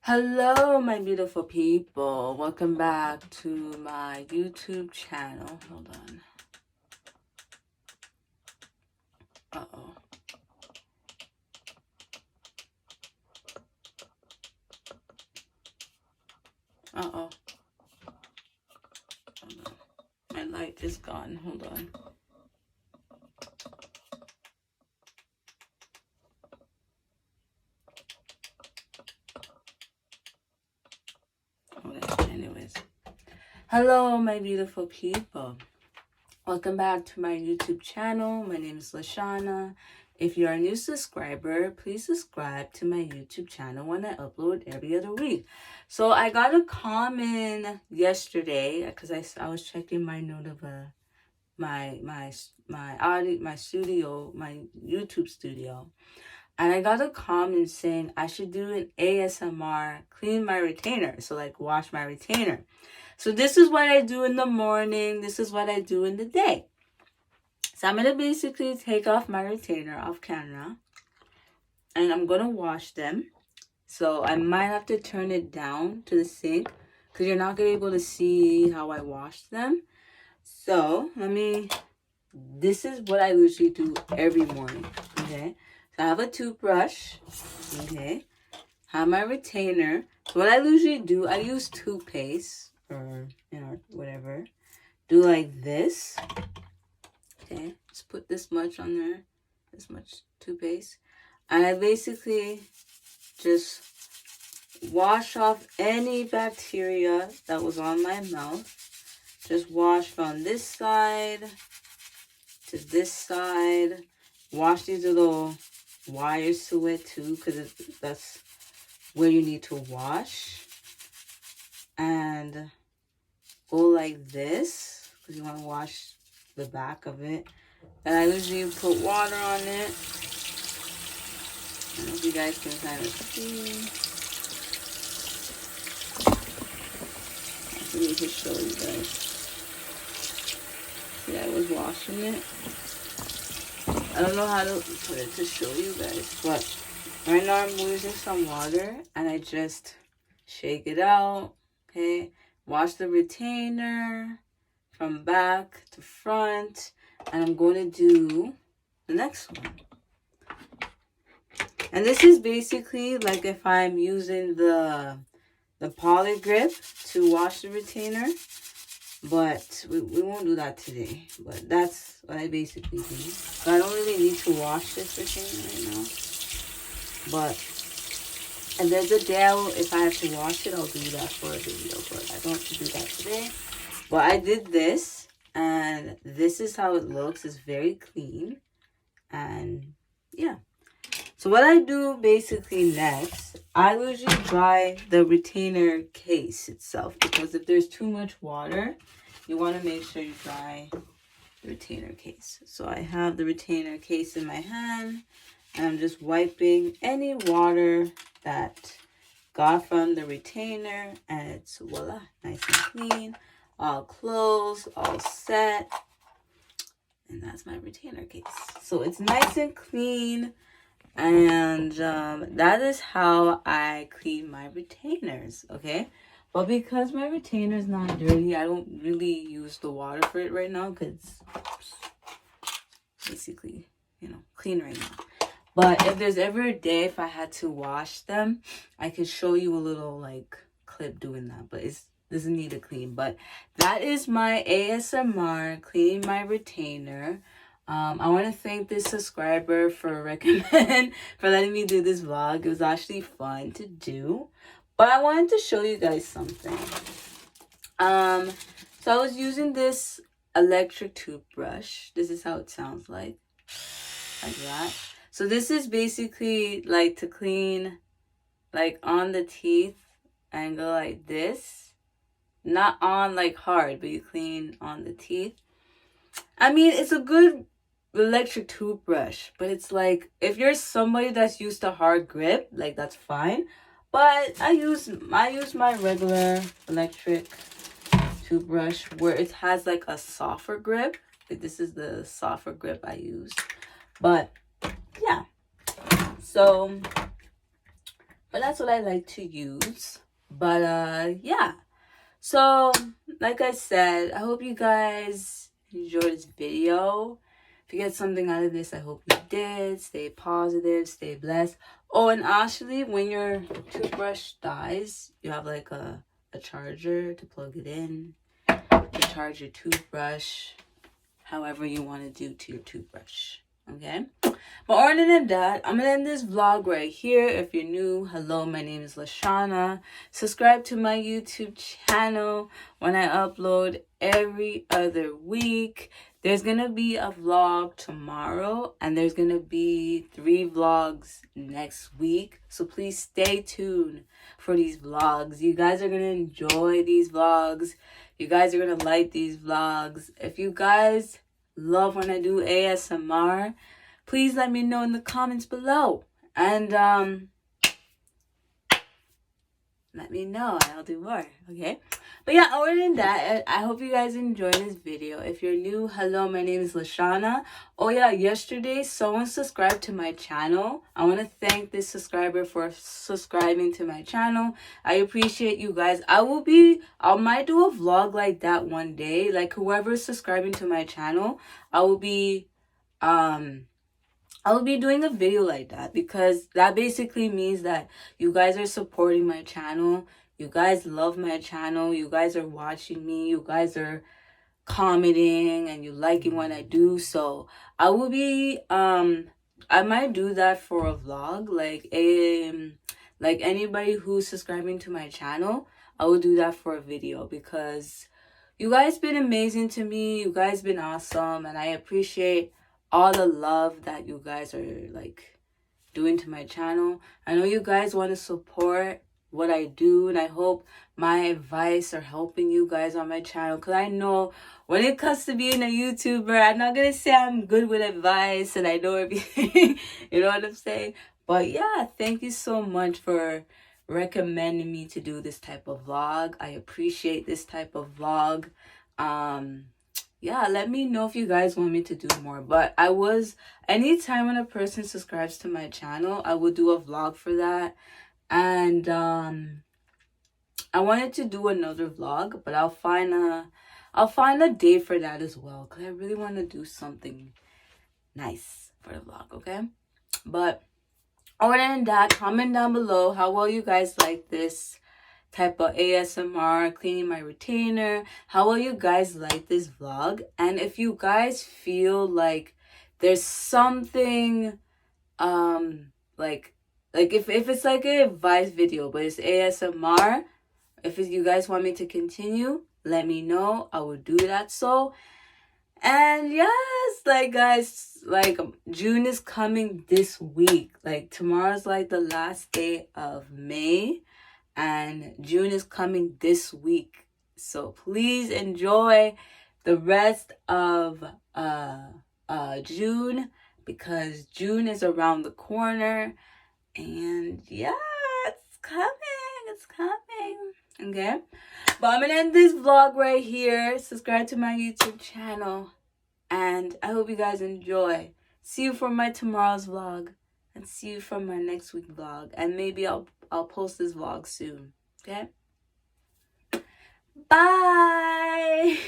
Hello, my beautiful people. Welcome back to my YouTube channel. Hold on. Uh-oh. Uh-oh. Hold on. My light is gone. Hold on. Okay, anyways. Hello, my beautiful people. Welcome back to my YouTube channel. My name is Lashana. If you're a new subscriber, please subscribe to my YouTube channel when I upload every other week. So I got a comment yesterday because I was checking my my studio, my YouTube studio, and I got a comment saying I should do an ASMR clean my retainer, so like wash my retainer. So this is what I do in the morning. This is what I do in the day. So I'm going to basically take off my retainer off camera. And I'm going to wash them. So I might have to turn it down to the sink, because you're not going to be able to see how I wash them. So this is what I usually do every morning. Okay. So I have a toothbrush. Okay. Have my retainer. So what I usually do, I use toothpaste. Or whatever, do like this. Okay, just put this much on there, this much toothpaste, and I basically just wash off any bacteria that was on my mouth. Just wash from this side to this side. Wash these little wires to it too, because that's where you need to wash. And go like this, because you want to wash the back of it. And I usually put water on it. I don't know if you guys can kind of see. I need to show you guys. See, I was washing it. I don't know how to put it to show you guys, but right now I'm using some water and I just shake it out. Okay, wash the retainer from back to front, and I'm going to do the next one. And this is basically like if I'm using the poly grip to wash the retainer, but we won't do that today. But that's what I basically do. So I don't really need to wash this retainer right now. But and there's a day if I have to wash it, I'll do that for a video. But I don't have to do that today. But I did this, and this is how it looks. It's very clean. And yeah. So what I do basically next, I usually dry the retainer case itself, because if there's too much water, you want to make sure you dry the retainer case. So I have the retainer case in my hand, and I'm just wiping any water that got from the retainer, and it's voila, nice and clean, all closed, all set. And that's my retainer case. So it's nice and clean. And that is how I clean my retainers, okay? But because my retainer is not dirty, I don't really use the water for it right now, because it's basically, clean right now. But if there's ever a day if I had to wash them, I could show you a little like clip doing that. But it doesn't need to clean. But that is my ASMR cleaning my retainer. I want to thank this subscriber for letting me do this vlog. It was actually fun to do. But I wanted to show you guys something. So I was using this electric toothbrush. This is how it sounds like that. So this is basically like to clean like on the teeth and go like this. Not on like hard, but you clean on the teeth. I mean, it's a good electric toothbrush, but it's like if you're somebody that's used to hard grip, like that's fine. But I use my regular electric toothbrush where it has like a softer grip. Like this is the softer grip I use. But yeah. So but that's what I like to use. But yeah. So, like I said, I hope you guys enjoyed this video. If you get something out of this, I hope you did. Stay positive, stay blessed. Oh, and actually, when your toothbrush dies, you have like a charger to plug it in, to charge your toothbrush, however you want to do to your toothbrush. Okay? But other than that, I'm gonna end this vlog right here. If you're new, hello, my name is Lashana. Subscribe to my YouTube channel when I upload every other week. There's gonna be a vlog tomorrow, and there's gonna be 3 vlogs next week. So please stay tuned for these vlogs. You guys are gonna enjoy these vlogs. You guys are gonna like these vlogs. If you guys love when I do ASMR, please let me know in the comments below. And let me know and I'll do more. Okay? But yeah, other than that, I hope you guys enjoyed this video. If you're new, hello, my name is Lashana. Oh yeah, yesterday someone subscribed to my channel. I want to thank this subscriber for subscribing to my channel. I appreciate you guys. I might do a vlog like that one day. Like whoever's subscribing to my channel, I will be doing a video like that, because that basically means that you guys are supporting my channel. You guys love my channel. You guys are watching me. You guys are commenting and you liking what I do. So I will be I might do that for a vlog, like anybody who's subscribing to my channel, I will do that for a video, because you guys been amazing to me. You guys been awesome, and I appreciate all the love that you guys are like doing to my channel. I know you guys want to support what I do, and I hope my advice are helping you guys on my channel, because I know when it comes to being a YouTuber, I'm not gonna say I'm good with advice and I know everything. You know what I'm saying? But yeah, thank you so much for recommending me to do this type of vlog. I appreciate this type of vlog. Yeah, let me know if you guys want me to do more. But anytime when a person subscribes to my channel, I will do a vlog for that. And I wanted to do another vlog, but I'll find a day for that as well, because I really want to do something nice for the vlog, okay? But other than that, comment down below how well you guys like this type of ASMR, cleaning my retainer. How will you guys like this vlog? And if you guys feel like there's something like if it's like an advice video but it's ASMR, if you guys want me to continue, let me know. I will do that. So, and yes, like guys, like June is coming this week. Like tomorrow's like the last day of May, and June is coming this week. So please enjoy the rest of June, because June is around the corner. And yeah, it's coming. Okay, but I'm gonna end this vlog right here. Subscribe to my YouTube channel, and I hope you guys enjoy. See you for my tomorrow's vlog, and see you for my next week vlog, and maybe I'll post this vlog soon. Okay, bye.